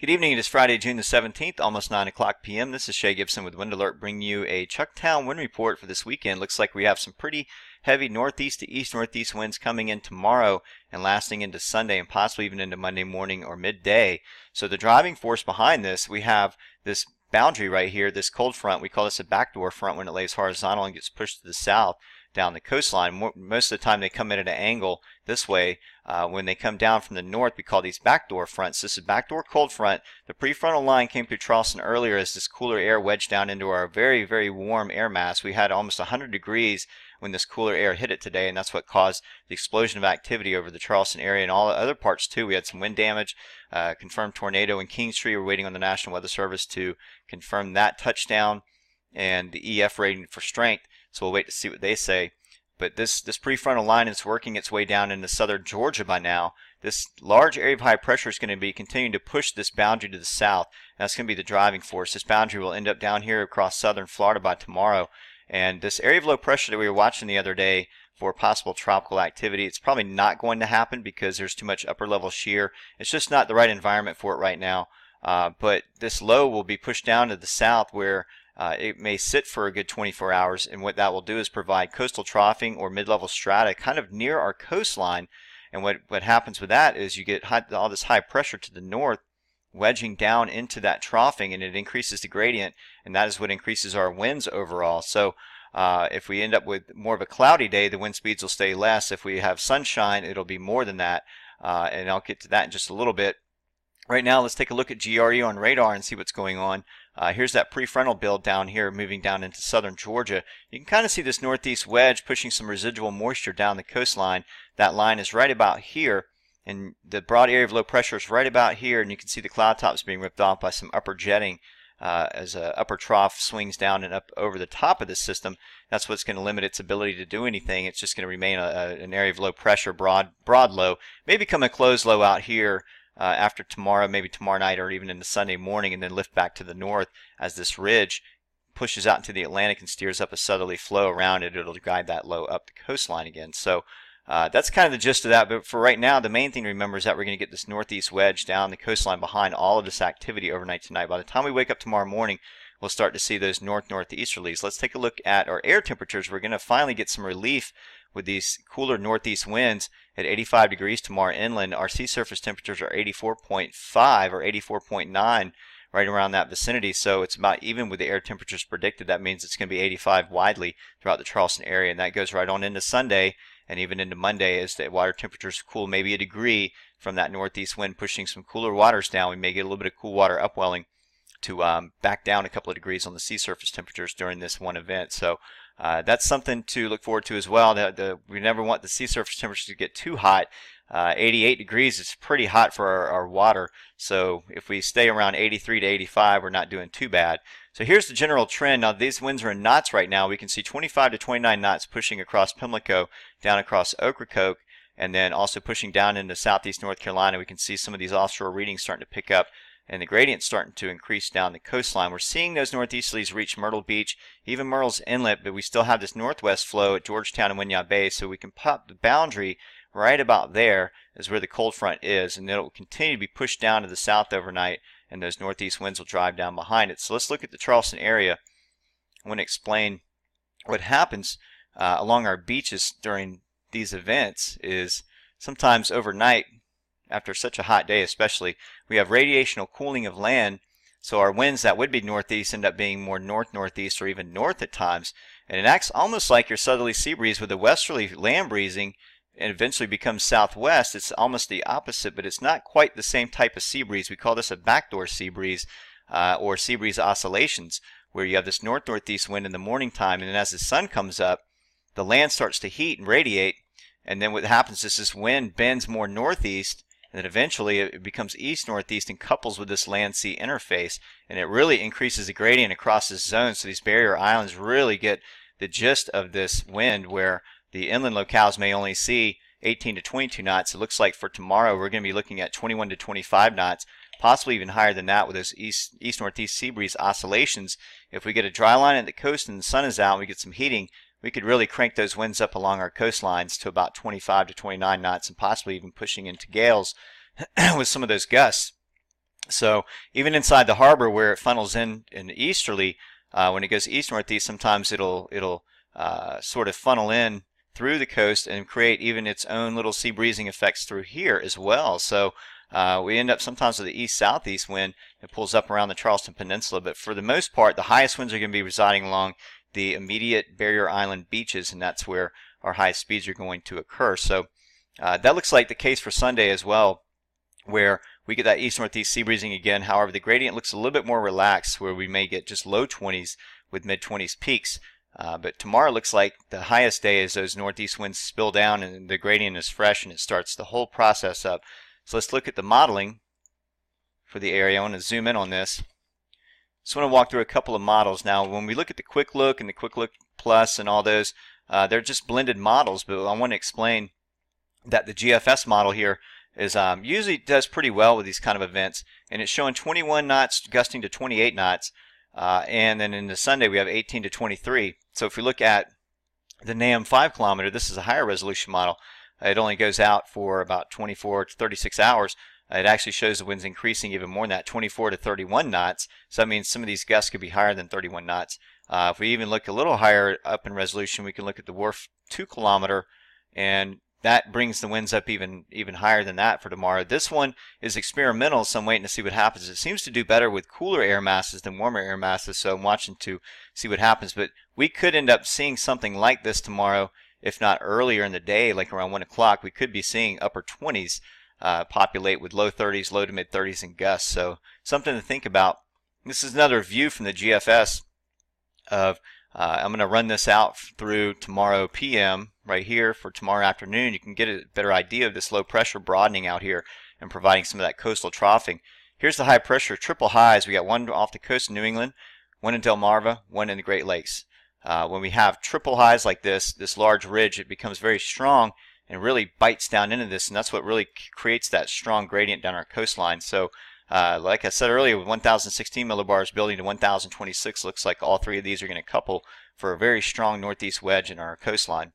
Good evening. It is Friday, June the 17th, almost 9 o'clock p.m. This is Shay Gibson with Wind Alert, bringing you a Chucktown wind report for this weekend. Looks like we have some pretty heavy northeast to east-northeast winds coming in tomorrow and lasting into Sunday and possibly even into Monday morning or midday. So the driving force behind this, we have this boundary right here, this cold front. We call this a backdoor front when it lays horizontal and gets pushed to the south down the coastline. Most of the time they come in at an angle this way. When they come down from the north, we call these backdoor fronts. This is backdoor cold front. The prefrontal line came through Charleston earlier as this cooler air wedged down into our very, very warm air mass. We had almost 100 degrees when this cooler air hit it today, and that's what caused the explosion of activity over the Charleston area and all the other parts too. We had some wind damage, confirmed tornado in Kingstree. We're waiting on the National Weather Service to confirm that touchdown and the EF rating for strength, so we'll wait to see what they say. But this prefrontal line is working its way down into southern Georgia by now. This large area of high pressure is going to be continuing to push this boundary to the south. That's going to be the driving force. This boundary will end up down here across southern Florida by tomorrow. And this area of low pressure that we were watching the other day for possible tropical activity, it's probably not going to happen because there's too much upper level shear. It's just not the right environment for it right now. But this low will be pushed down to the south where it may sit for a good 24 hours, and what that will do is provide coastal troughing or mid-level strata kind of near our coastline. And what happens with that is you get all this high pressure to the north wedging down into that troughing, and it increases the gradient, and that is what increases our winds overall. So if we end up with more of a cloudy day, the wind speeds will stay less. If we have sunshine, it'll be more than that, and I'll get to that in just a little bit. Right now, let's take a look at GRE on radar and see what's going on. Here's that prefrontal build down here moving down into southern Georgia. You can kind of see this northeast wedge pushing some residual moisture down the coastline. That line is right about here, and the broad area of low pressure is right about here, and you can see the cloud tops being ripped off by some upper jetting as an upper trough swings down and up over the top of the system. That's what's going to limit its ability to do anything. It's just going to remain an area of low pressure, broad low. May become a closed low out here after tomorrow, maybe tomorrow night or even into Sunday morning, and then lift back to the north as this ridge pushes out into the Atlantic and steers up a southerly flow around it. It'll guide that low up the coastline again. So that's kind of the gist of that. But for right now, the main thing to remember is that we're going to get this northeast wedge down the coastline behind all of this activity overnight tonight. By the time we wake up tomorrow morning, we'll start to see those northeasterlies. Let's take a look at our air temperatures. We're going to finally get some relief with these cooler northeast winds at 85 degrees tomorrow inland. Our sea surface temperatures are 84.5 or 84.9, right around that vicinity. So it's about even with the air temperatures predicted. That means it's going to be 85 widely throughout the Charleston area, and that goes right on into Sunday and even into Monday as the water temperatures cool maybe a degree from that northeast wind pushing some cooler waters down. We may get a little bit of cool water upwelling to back down a couple of degrees on the sea surface temperatures during this one event. So that's something to look forward to as well. We never want the sea surface temperatures to get too hot. 88 degrees is pretty hot for our water. So if we stay around 83 to 85, we're not doing too bad. So here's the general trend. Now these winds are in knots right now. We can see 25 to 29 knots pushing across Pimlico, down across Ocracoke, and then also pushing down into southeast North Carolina. We can see some of these offshore readings starting to pick up, and the gradient's starting to increase down the coastline. We're seeing those northeasterlies reach Myrtle Beach, even Myrtle's Inlet, but we still have this northwest flow at Georgetown and Winyah Bay, so we can pop the boundary right about there is where the cold front is, and it'll continue to be pushed down to the south overnight, and those northeast winds will drive down behind it. So let's look at the Charleston area. I want to explain what happens along our beaches during these events is sometimes overnight, after such a hot day especially, we have radiational cooling of land, so our winds that would be northeast end up being more north-northeast or even north at times, and it acts almost like your southerly sea breeze with the westerly land breezing and eventually becomes southwest. It's almost the opposite, but it's not quite the same type of sea breeze. We call this a backdoor sea breeze or sea breeze oscillations, where you have this north-northeast wind in the morning time, and then as the sun comes up, the land starts to heat and radiate, and then what happens is this wind bends more northeast, and then eventually it becomes east-northeast and couples with this land-sea interface, and it really increases the gradient across this zone. So these barrier islands really get the gist of this wind, where the inland locales may only see 18 to 22 knots. It looks like for tomorrow we're going to be looking at 21 to 25 knots, possibly even higher than that with those east-northeast sea breeze oscillations. If we get a dry line at the coast and the sun is out and we get some heating, we could really crank those winds up along our coastlines to about 25 to 29 knots and possibly even pushing into gales with some of those gusts. So even inside the harbor where it funnels in easterly, when it goes east-northeast, sometimes it'll sort of funnel in through the coast and create even its own little sea breezing effects through here as well. So we end up sometimes with the east-southeast wind that pulls up around the Charleston Peninsula. But for the most part, the highest winds are going to be residing along the immediate barrier island beaches, and that's where our highest speeds are going to occur. So that looks like the case for Sunday as well, where we get that east-northeast sea breezing again. However, the gradient looks a little bit more relaxed, where we may get just low 20s with mid-20s peaks. But tomorrow looks like the highest day as those northeast winds spill down and the gradient is fresh and it starts the whole process up. So let's look at the modeling for the area. I want to zoom in on this. Just want to walk through a couple of models. Now, when we look at the Quick Look and the Quick Look Plus and all those, they're just blended models, but I want to explain that the GFS model here is usually does pretty well with these kind of events, and it's showing 21 knots gusting to 28 knots, and then in the Sunday we have 18 to 23. So if we look at the NAM 5 kilometer, this is a higher resolution model. It only goes out for about 24 to 36 hours. It actually shows the winds increasing even more than that, 24 to 31 knots. So that means some of these gusts could be higher than 31 knots. If we even look a little higher up in resolution, we can look at the WRF 2 kilometer, and that brings the winds up even higher than that for tomorrow. This one is experimental, so I'm waiting to see what happens. It seems to do better with cooler air masses than warmer air masses, so I'm watching to see what happens. But we could end up seeing something like this tomorrow, if not earlier in the day, like around 1 o'clock. We could be seeing upper 20s populate with low 30s, low to mid 30s in gusts. So something to think about. This is another view from the GFS of I'm going to run this out through tomorrow PM right here for tomorrow afternoon. You can get a better idea of this low pressure broadening out here and providing some of that coastal troughing. Here's the high pressure triple highs. We got one off the coast of New England, one in Delmarva, one in the Great Lakes. When we have triple highs like this large ridge, it becomes very strong and really bites down into this, and that's what really creates that strong gradient down our coastline. So like I said earlier, with 1016 millibars building to 1026, looks like all three of these are going to couple for a very strong northeast wedge in our coastline.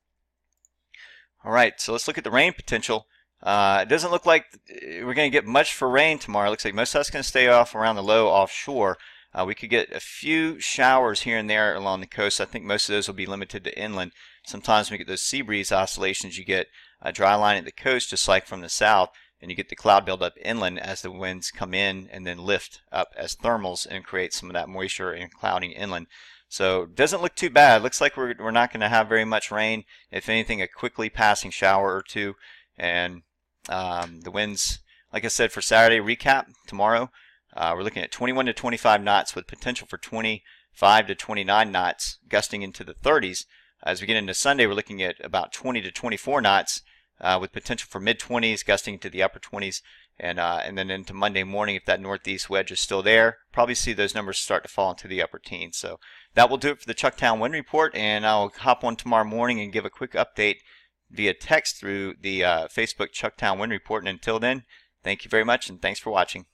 All right, so let's look at the rain potential. It doesn't look like we're going to get much for rain tomorrow. It looks like most of that's going to stay off around the low offshore. We could get a few showers here and there along the coast. I think most of those will be limited to inland. Sometimes when we get those sea breeze oscillations, you get a dry line at the coast, just like from the south, and you get the cloud buildup inland as the winds come in and then lift up as thermals and create some of that moisture and clouding inland. So it doesn't look too bad. It looks like we're not going to have very much rain. If anything, a quickly passing shower or two. And the winds, like I said, for Saturday recap tomorrow, we're looking at 21 to 25 knots with potential for 25 to 29 knots gusting into the 30s. As we get into Sunday, we're looking at about 20 to 24 knots with potential for mid-20s gusting into the upper 20s. And then into Monday morning, if that northeast wedge is still there, probably see those numbers start to fall into the upper teens. So that will do it for the Chucktown Wind Report, and I'll hop on tomorrow morning and give a quick update via text through the Facebook Chucktown Wind Report. And until then, thank you very much, and thanks for watching.